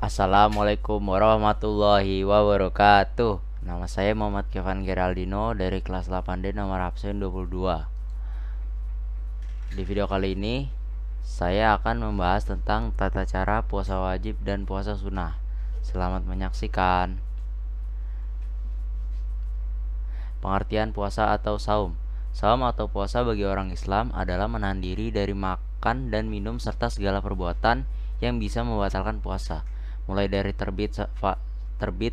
Assalamualaikum warahmatullahi wabarakatuh. Nama saya Muhammad Kevin Geraldino dari kelas 8D nomor absen 22. Di video kali ini saya akan membahas tentang tata cara puasa wajib dan puasa sunnah. Selamat menyaksikan. Pengertian puasa atau saum. Saum atau puasa bagi orang Islam adalah menahan diri dari makan dan minum serta segala perbuatan yang bisa membatalkan puasa, mulai dari terbit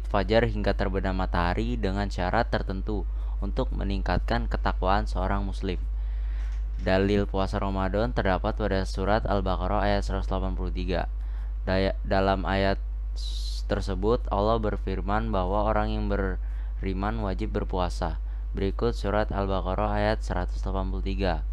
fajar hingga terbenam matahari dengan syarat tertentu untuk meningkatkan ketakwaan seorang muslim. Dalil puasa Ramadan terdapat pada surat Al-Baqarah ayat 183. Dalam ayat tersebut Allah berfirman bahwa orang yang beriman wajib berpuasa. Berikut surat Al-Baqarah ayat 183.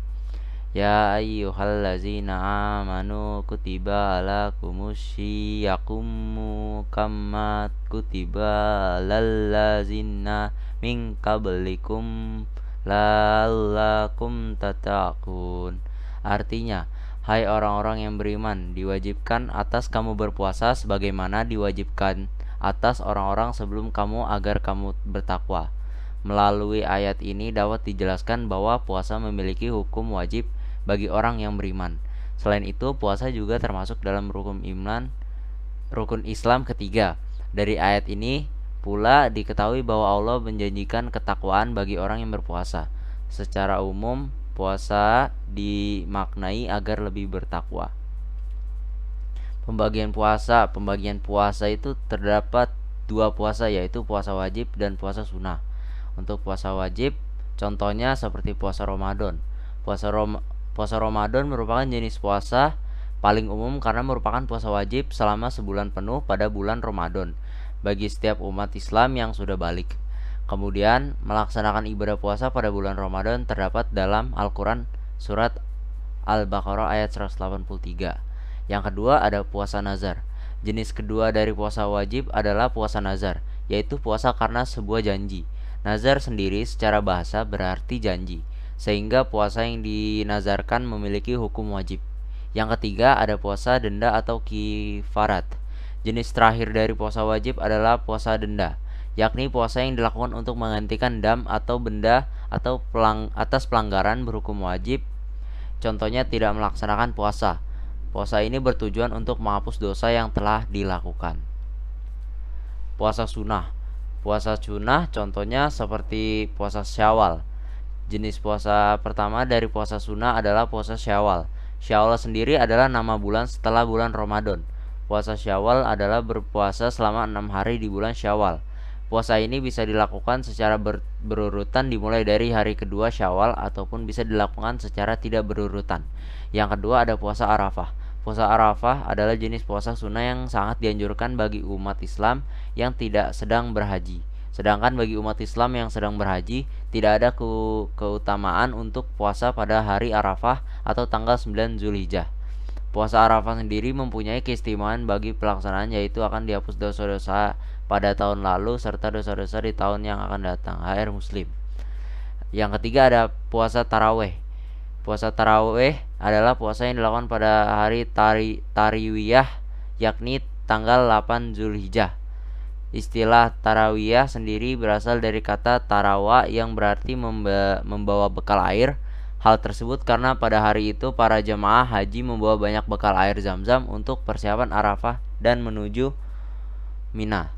Ya ayyuhallazina amanu kutiba alakumusyiyakumu kama kutiba lallazina min qablikum la'allakum tattaqun. Artinya, hai orang-orang yang beriman, diwajibkan atas kamu berpuasa sebagaimana diwajibkan atas orang-orang sebelum kamu agar kamu bertakwa. Melalui ayat ini dapat dijelaskan bahwa puasa memiliki hukum wajib bagi orang yang beriman. Selain itu, puasa juga termasuk dalam rukun Islam ketiga. Dari ayat ini pula diketahui bahwa Allah menjanjikan ketakwaan bagi orang yang berpuasa. Secara umum, puasa dimaknai agar lebih bertakwa. Pembagian puasa itu terdapat dua puasa, yaitu puasa wajib dan puasa sunnah. Untuk puasa wajib, contohnya seperti puasa Ramadan. Puasa Ramadan merupakan jenis puasa paling umum karena merupakan puasa wajib selama sebulan penuh pada bulan Ramadan bagi setiap umat Islam yang sudah balik. Kemudian, melaksanakan ibadah puasa pada bulan Ramadan terdapat dalam Al-Quran surat Al-Baqarah ayat 183. Yang kedua ada puasa nazar. Jenis kedua dari puasa wajib adalah puasa nazar, yaitu puasa karena sebuah janji. Nazar sendiri secara bahasa berarti janji, sehingga puasa yang dinazarkan memiliki hukum wajib. Yang ketiga ada puasa denda atau kifarat. Jenis terakhir dari puasa wajib adalah puasa denda, yakni puasa yang dilakukan untuk menggantikan dam atau benda atau atas pelanggaran berhukum wajib. Contohnya tidak melaksanakan puasa. Puasa ini bertujuan untuk menghapus dosa yang telah dilakukan. Puasa sunnah. Puasa sunnah contohnya seperti puasa Syawal. Jenis puasa pertama dari puasa sunnah adalah puasa Syawal. Syawal sendiri adalah nama bulan setelah bulan Ramadan. Puasa Syawal adalah berpuasa selama 6 hari di bulan Syawal. Puasa ini bisa dilakukan secara berurutan dimulai dari hari kedua Syawal ataupun bisa dilakukan secara tidak berurutan. Yang kedua ada puasa Arafah. Puasa Arafah adalah jenis puasa sunnah yang sangat dianjurkan bagi umat Islam yang tidak sedang berhaji. Sedangkan bagi umat Islam yang sedang berhaji, tidak ada keutamaan untuk puasa pada hari Arafah atau tanggal 9 Zulhijjah. Puasa Arafah sendiri mempunyai keistimewaan bagi pelaksanaan, yaitu akan dihapus dosa-dosa pada tahun lalu serta dosa-dosa di tahun yang akan datang. HR Muslim. Yang ketiga ada puasa Taraweh. Puasa Taraweh adalah puasa yang dilakukan pada hari Tarwiyah, yakni tanggal 8 Zulhijjah. Istilah Tarawiyah sendiri berasal dari kata tarawa yang berarti membawa bekal air. Hal tersebut karena pada hari itu para jemaah haji membawa banyak bekal air Zam-Zam untuk persiapan Arafah dan menuju Mina.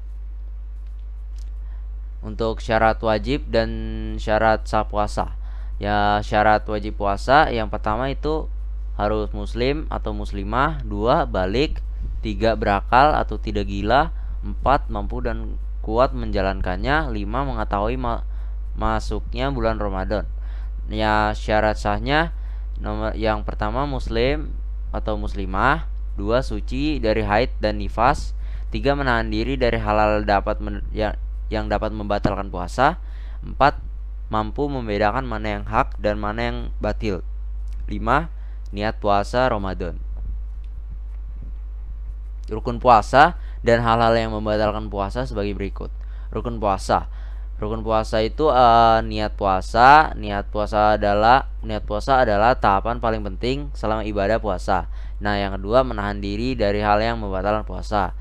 Untuk syarat wajib dan syarat sah puasa. Ya, syarat wajib puasa yang pertama itu harus muslim atau muslimah, 2 balik, 3 berakal atau tidak gila, 4 mampu dan kuat menjalankannya, 5 mengetahui masuknya bulan Ramadan. Ya, syarat sahnya yang pertama muslim atau muslimah, 2 suci dari haid dan nifas, 3 menahan diri dari halal yang dapat membatalkan puasa, 4 mampu membedakan mana yang hak dan mana yang batil, 5 niat puasa Ramadan. Rukun puasa dan hal-hal yang membatalkan puasa sebagai berikut. Rukun puasa. Rukun puasa itu niat puasa. Niat puasa adalah tahapan paling penting selama ibadah puasa. Nah, yang kedua menahan diri dari hal yang membatalkan puasa.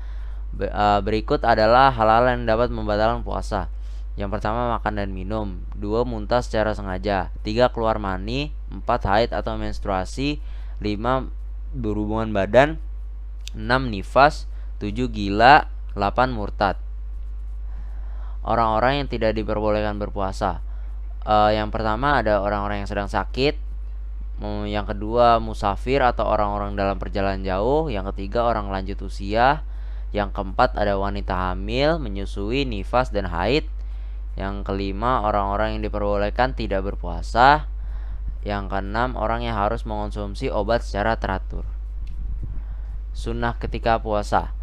Berikut adalah hal-hal yang dapat membatalkan puasa. Yang pertama, makan dan minum. 2, muntah secara sengaja. 3, keluar mani. 4, haid atau menstruasi. 5, berhubungan badan. 6, nifas. 7, gila. 8, murtad. Orang-orang yang tidak diperbolehkan berpuasa. Yang pertama ada orang-orang yang sedang sakit. Yang kedua, musafir atau orang-orang dalam perjalanan jauh. Yang ketiga, orang lanjut usia. Yang keempat, ada wanita hamil, menyusui, nifas, dan haid. Yang kelima, orang-orang yang diperbolehkan tidak berpuasa. Yang keenam, orang yang harus mengonsumsi obat secara teratur. Sunnah ketika puasa.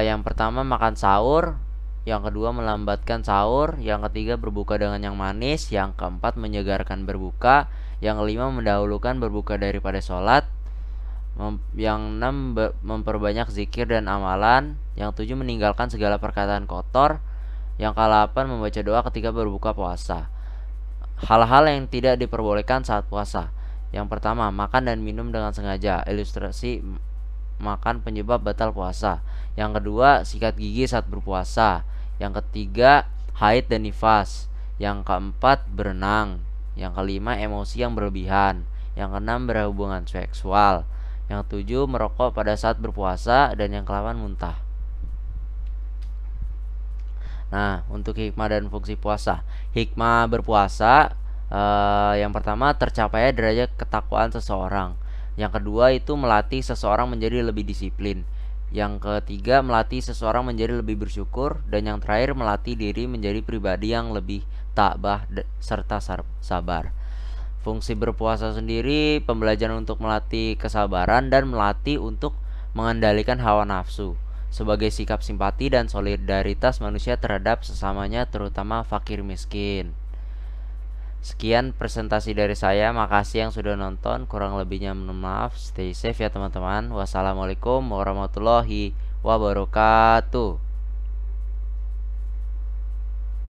Yang pertama, makan sahur. Yang kedua, melambatkan sahur. Yang ketiga, berbuka dengan yang manis. Yang keempat, menyegarkan berbuka. Yang kelima, mendahulukan berbuka daripada sholat. Yang 6, memperbanyak zikir dan amalan. Yang 7, meninggalkan segala perkataan kotor. Yang ke-8, membaca doa ketika berbuka puasa. Hal-hal yang tidak diperbolehkan saat puasa. Yang pertama, makan dan minum dengan sengaja. Ilustrasi makan penyebab batal puasa. Yang kedua, sikat gigi saat berpuasa. Yang ketiga, haid dan nifas. Yang keempat, berenang. Yang kelima, emosi yang berlebihan. Yang keenam, berhubungan seksual. Yang tujuh, merokok pada saat berpuasa. Dan yang ke-8, muntah. Nah, untuk hikmah dan fungsi puasa. Hikmah berpuasa, yang pertama, tercapainya derajat ketakwaan seseorang. Yang kedua, itu melatih seseorang menjadi lebih disiplin. Yang ketiga, melatih seseorang menjadi lebih bersyukur. Dan yang terakhir, melatih diri menjadi pribadi yang lebih tabah serta sabar. Fungsi berpuasa sendiri, pembelajaran untuk melatih kesabaran dan melatih untuk mengendalikan hawa nafsu sebagai sikap simpati dan solidaritas manusia terhadap sesamanya, terutama fakir miskin. Sekian presentasi dari saya. Makasih yang sudah nonton. Kurang lebihnya mohon maaf. Stay safe ya teman-teman. Wassalamualaikum warahmatullahi wabarakatuh.